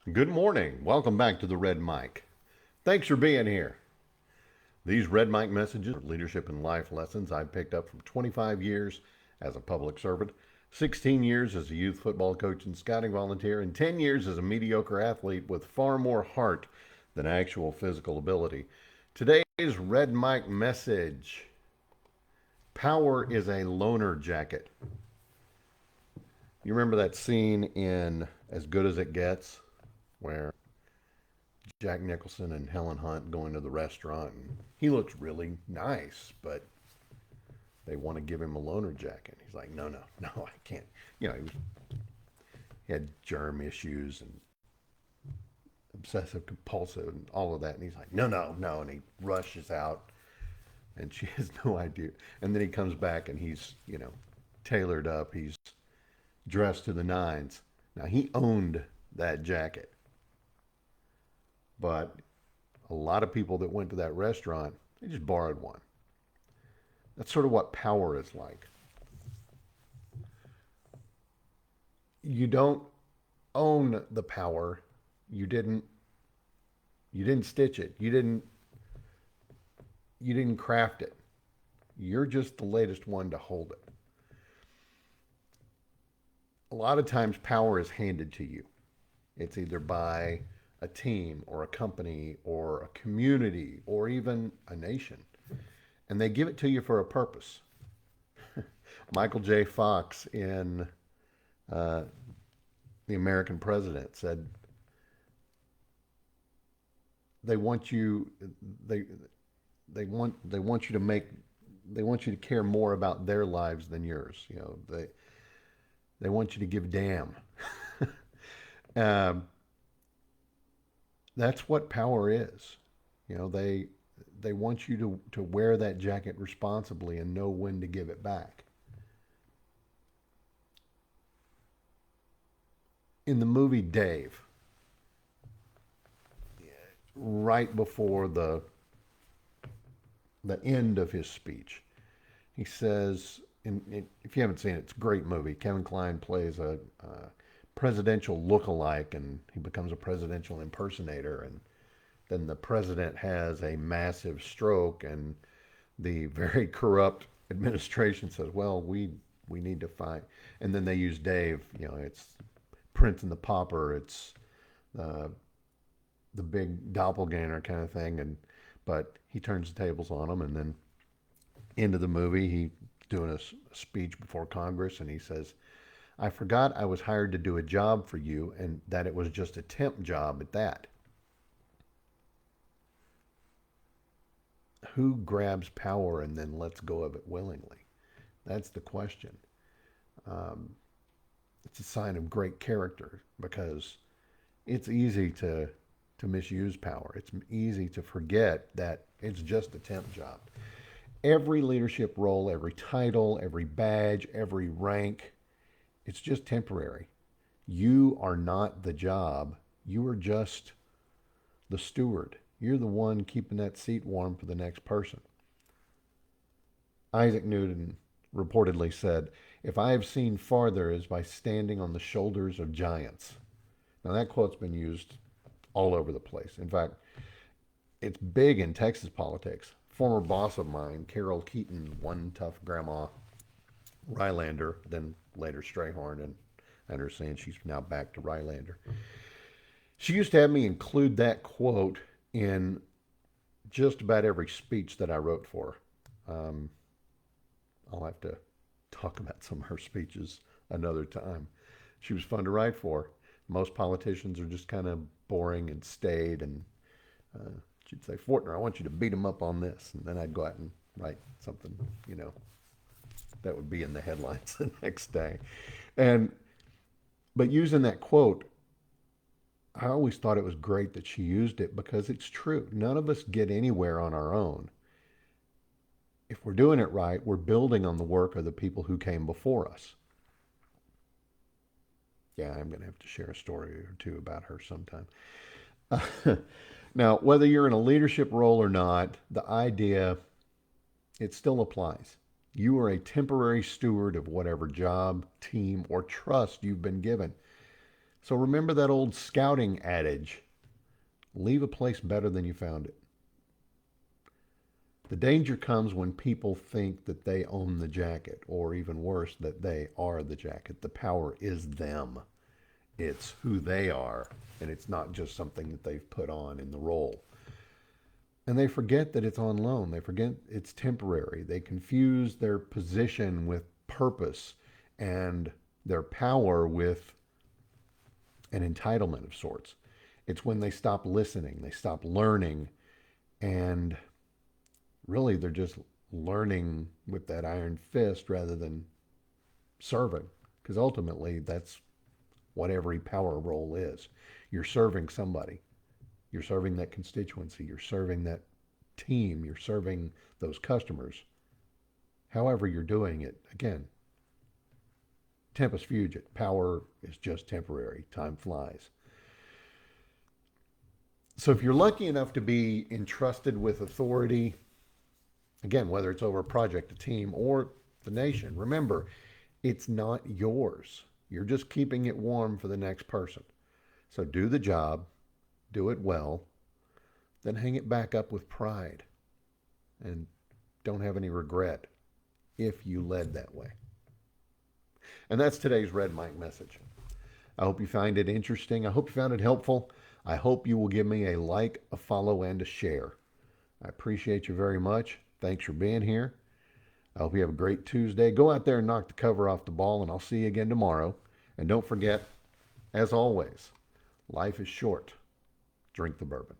Good morning. Welcome back to the Red Mic. Thanks for being here. These Red Mic messages are leadership and life lessons I picked up from 25 years as a public servant, 16 years as a youth football coach and scouting volunteer, and 10 years as a mediocre athlete with far more heart than actual physical ability. Today's Red Mic message: power is a loaner jacket. You remember that scene in As Good as It Gets where Jack Nicholson and Helen Hunt going to the restaurant, and he looks really nice, but they want to give him a loaner jacket. He's like, no, no, no, I can't. He had germ issues and obsessive compulsive and all of that. And he's like, no, no, no. And he rushes out, and she has no idea. And then he comes back and he's, tailored up. He's dressed to the nines. Now, he owned that jacket, but a lot of people that went to that restaurant, they just borrowed one. That's sort of what power is like. You don't own the power. You didn't you didn't stitch it. You didn't craft it. You're just the latest one to hold it. A lot of times power is handed to you. It's either by a team or a company or a community or even a nation. And they give it to you for a purpose. Michael J. Fox in uh, The American President said they want you they they want you to make they want you to care more about their lives than yours. They want you to give damn. um, that's what power is. They want you to wear that jacket responsibly and know when to give it back. In the movie Dave, right before the end of his speech, he says, if you haven't seen it, it's a great movie. Kevin Kline plays a presidential look-alike, and he becomes a presidential impersonator. And then the president has a massive stroke, and the very corrupt administration says, "Well, we need to find." And then they use Dave. It's Prince and the Pauper. It's uh, the big doppelganger kind of thing. And but he turns the tables on him, and then end of the movie, he doing a speech before Congress, and he says, "I forgot I was hired to do a job for you, and that it was just a temp job at that." Who grabs power and then lets go of it willingly? That's the question. Um, it's a sign of great character because it's easy to misuse power. It's easy to forget that it's just a temp job. Every leadership role, every title, every badge, every rank, it's just temporary. You are not the job. You are just the steward. You're the one keeping that seat warm for the next person. Isaac Newton reportedly said, "If I have seen farther is by standing on the shoulders of giants." Now, that quote's been used all over the place. In fact, it's big in Texas politics. Former boss of mine, Carol Keaton, one tough grandma Rylander, then later Strayhorn, and I understand she's now back to Rylander. She used to have me include that quote in just about every speech that I wrote for her. I'll have to talk about some of her speeches another time. She was fun to write for. Most politicians are just kind of boring and staid, and uh, she'd say, "Fortner, I want you to beat him up on this," and then I'd go out and write something, that would be in the headlines the next day. And but using that quote, I always thought it was great that she used it because it's true. None of us get anywhere on our own. If we're doing it right, we're building on the work of the people who came before us. Yeah, I'm going to have to share a story or two about her sometime. Now, whether you're in a leadership role or not, the idea, it still applies. You are a temporary steward of whatever job, team, or trust you've been given. So remember that old scouting adage, leave a place better than you found it. The danger comes when people think that they own the jacket, or even worse, that they are the jacket. The power is them. It's who they are, and it's not just something that they've put on in the role. And they forget that it's on loan. They forget it's temporary. They confuse their position with purpose and their power with an entitlement of sorts. It's when they stop listening, they stop learning, and really they're just learning with that iron fist rather than serving. Because ultimately, that's what every power role is. You're serving somebody. You're serving that constituency. You're serving that team. You're serving those customers. However you're doing it, again, tempus fugit. Power is just temporary. Time flies. So if you're lucky enough to be entrusted with authority, again, whether it's over a project, a team, or the nation, remember, it's not yours. You're just keeping it warm for the next person. So do the job, do it well, then hang it back up with pride and don't have any regret if you led that way. And that's today's Red Mike message. I hope you find it interesting. I hope you found it helpful. I hope you will give me a like, a follow, and a share. I appreciate you very much. Thanks for being here. I hope you have a great Tuesday. Go out there and knock the cover off the ball, and I'll see you again tomorrow. And don't forget, as always, life is short. Drink the bourbon.